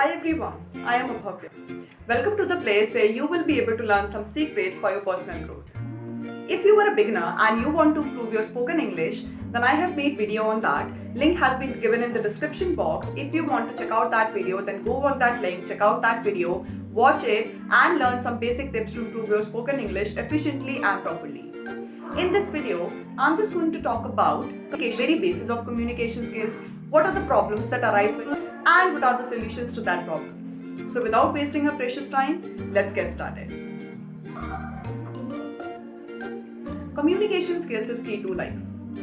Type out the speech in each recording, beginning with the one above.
Hi everyone, I am Abhavya. Welcome to the place where you will be able to learn some secrets for your personal growth. If you are a beginner and you want to improve your spoken English, then I have made video on that. Link has been given in the description box. If you want to check out that video, then go on that link, check out that video, watch it and learn some basic tips to improve your spoken English efficiently and properly. In this video, I'm just going to talk about the very basis of communication skills, what are the problems that arise with it, and what are the solutions to that problems. So without wasting our precious time, let's get started. Communication skills is key to life.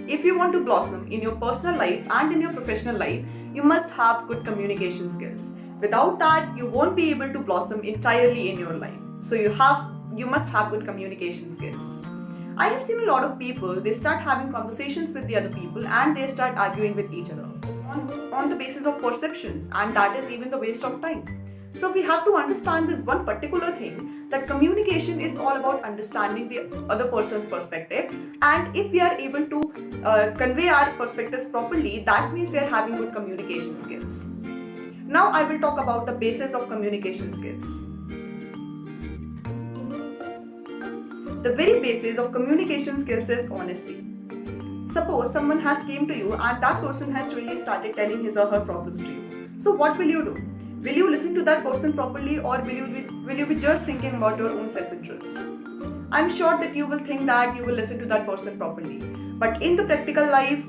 If you want to blossom in your personal life and in your professional life, you must have good communication skills. Without that, you won't be able to blossom entirely in your life. So you must have good communication skills. I have seen a lot of people, they start having conversations with the other people and they start arguing with each other on the basis of perceptions, and that is even the waste of time. So we have to understand this one particular thing, that communication is all about understanding the other person's perspective, and if we are able to convey our perspectives properly, that means we are having good communication skills. Now I will talk about the basis of communication skills. The very basis of communication skills is honesty. Suppose someone has came to you and that person has really started telling his or her problems to you. So what will you do? Will you listen to that person properly, or will you be just thinking about your own self-interest? I'm sure that you will think that you will listen to that person properly. But in the practical life,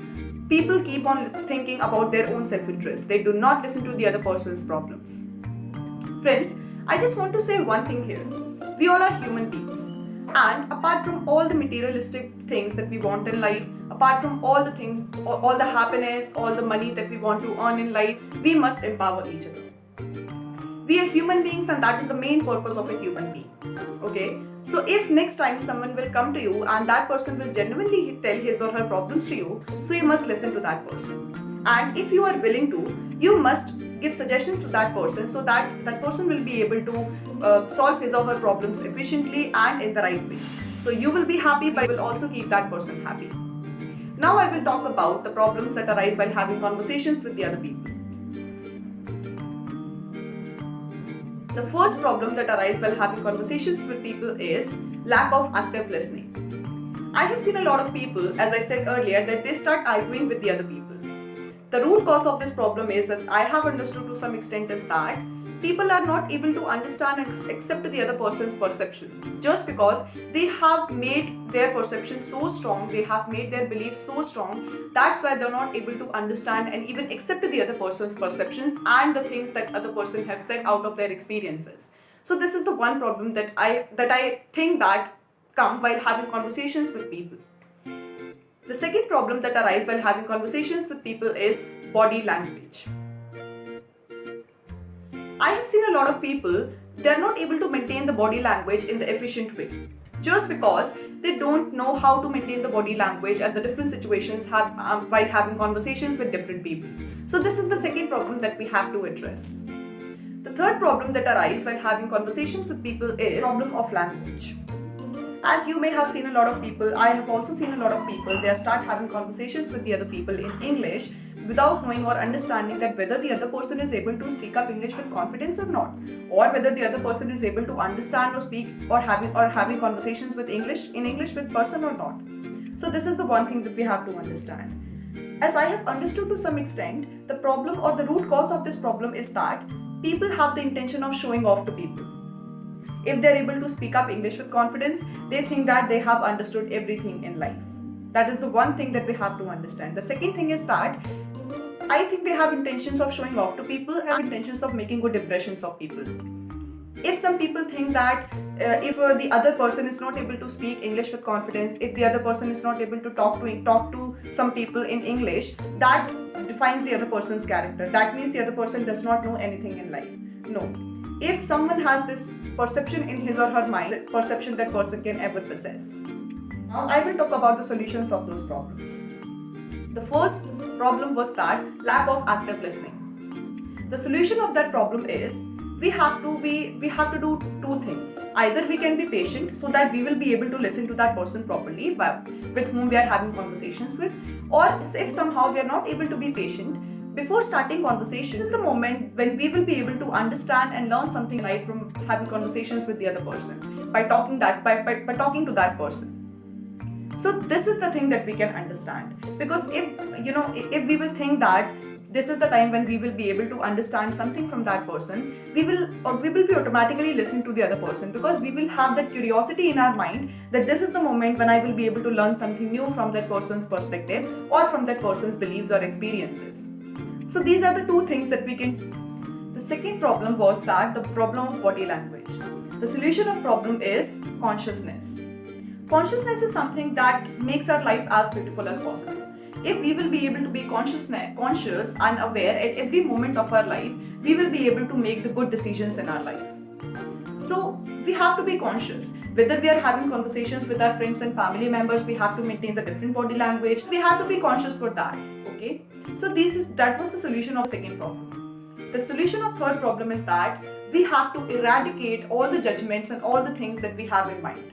people keep on thinking about their own self-interest. They do not listen to the other person's problems. Friends, I just want to say one thing here. We all are human beings. And apart from all the materialistic things that we want in life, apart from all the things, all the happiness, all the money that we want to earn in life, we must empower each other. We are human beings, and that is the main purpose of a human being. Okay? So if next time someone will come to you and that person will genuinely tell his or her problems to you, so you must listen to that person. And if you are willing to, you must give suggestions to that person so that that person will be able to solve his or her problems efficiently and in the right way. So you will be happy, but will also keep that person happy. Now I will talk about the problems that arise while having conversations with the other people. The first problem that arises while having conversations with people is lack of active listening. I have seen a lot of people, as I said earlier, that they start arguing with the other people. The root cause of this problem is, as I have understood to some extent, is that people are not able to understand and accept the other person's perceptions. Just because they have made their perception so strong, they have made their beliefs so strong, that's why they're not able to understand and even accept the other person's perceptions and the things that other person have said out of their experiences. So this is the one problem that I think that come while having conversations with people. The second problem that arises while having conversations with people is body language. I have seen a lot of people, they are not able to maintain the body language in the efficient way, just because they don't know how to maintain the body language at the different situations while having conversations with different people. So this is the second problem that we have to address. The third problem that arises while having conversations with people is problem of language. As you may have seen a lot of people, I have also seen a lot of people, they start having conversations with the other people in English without knowing or understanding that whether the other person is able to speak up English with confidence or not, or whether the other person is able to understand or speak or having conversations with in English with person or not. So this is the one thing that we have to understand. As I have understood to some extent, the problem or the root cause of this problem is that people have the intention of showing off to people. If they are able to speak up English with confidence, they think that they have understood everything in life. That is the one thing that we have to understand. The second thing is that I think they have intentions of showing off to people, have intentions of making good impressions of people. If some people think that if the other person is not able to speak English with confidence, if the other person is not able to talk to some people in English, that defines the other person's character. That means the other person does not know anything in life. No. If someone has this perception in his or her mind, perception that person can ever possess. Now I will talk about the solutions of those problems. The first problem was that lack of active listening. The solution of that problem is we have to do two things. Either we can be patient so that we will be able to listen to that person properly with whom we are having conversations with, or if somehow we are not able to be patient, Before starting conversations, this is the moment when we will be able to understand and learn something in life from having conversations with the other person, by talking talking to that person. So this is the thing that we can understand, because if we will think that this is the time when we will be able to understand something from that person, we will be automatically listening to the other person, because we will have that curiosity in our mind that this is the moment when I will be able to learn something new from that person's perspective or from that person's beliefs or experiences. So these are the two things that we can. The second problem was that the problem of body language. The solution of problem is consciousness. Consciousness is something that makes our life as beautiful as possible. If we will be able to be conscious and aware at every moment of our life, we will be able to make the good decisions in our life. So we have to be conscious. Whether we are having conversations with our friends and family members, we have to maintain the different body language. We have to be conscious for that. Okay. So that was the solution of second problem. The solution of third problem is that we have to eradicate all the judgments and all the things that we have in mind.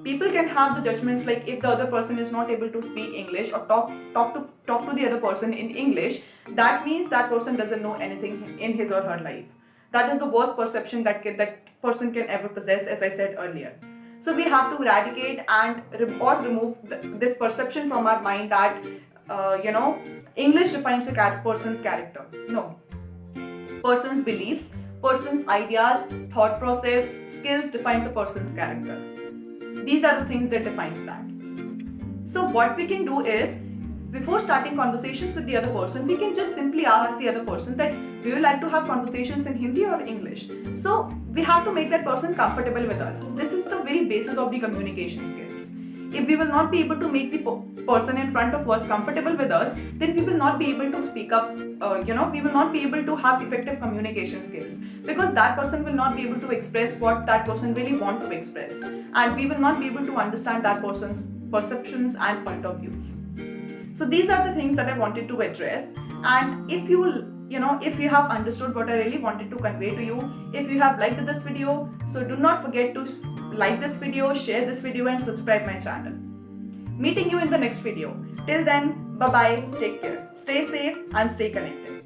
People can have the judgments like if the other person is not able to speak English or talk to the other person in English, that means that person doesn't know anything in his or her life. That is the worst perception that person can ever possess, as I said earlier. So we have to eradicate or remove this perception from our mind that English defines a person's character. No. Person's beliefs, person's ideas, thought process, skills defines a person's character. These are the things that defines that. So what we can do is, before starting conversations with the other person, we can just simply ask the other person that, do you like to have conversations in Hindi or English? So we have to make that person comfortable with us. This is the very basis of the communication skills. If we will not be able to make the person in front of us comfortable with us, then we will not be able to speak up, we will not be able to have effective communication skills, because that person will not be able to express what that person really wants to express, and we will not be able to understand that person's perceptions and point of views. So these are the things that I wanted to address, and if you have understood what I really wanted to convey to you, if you have liked this video, so do not forget to like this video, share this video and subscribe my channel. Meeting you in the next video. Till then, bye bye, take care, stay safe and stay connected.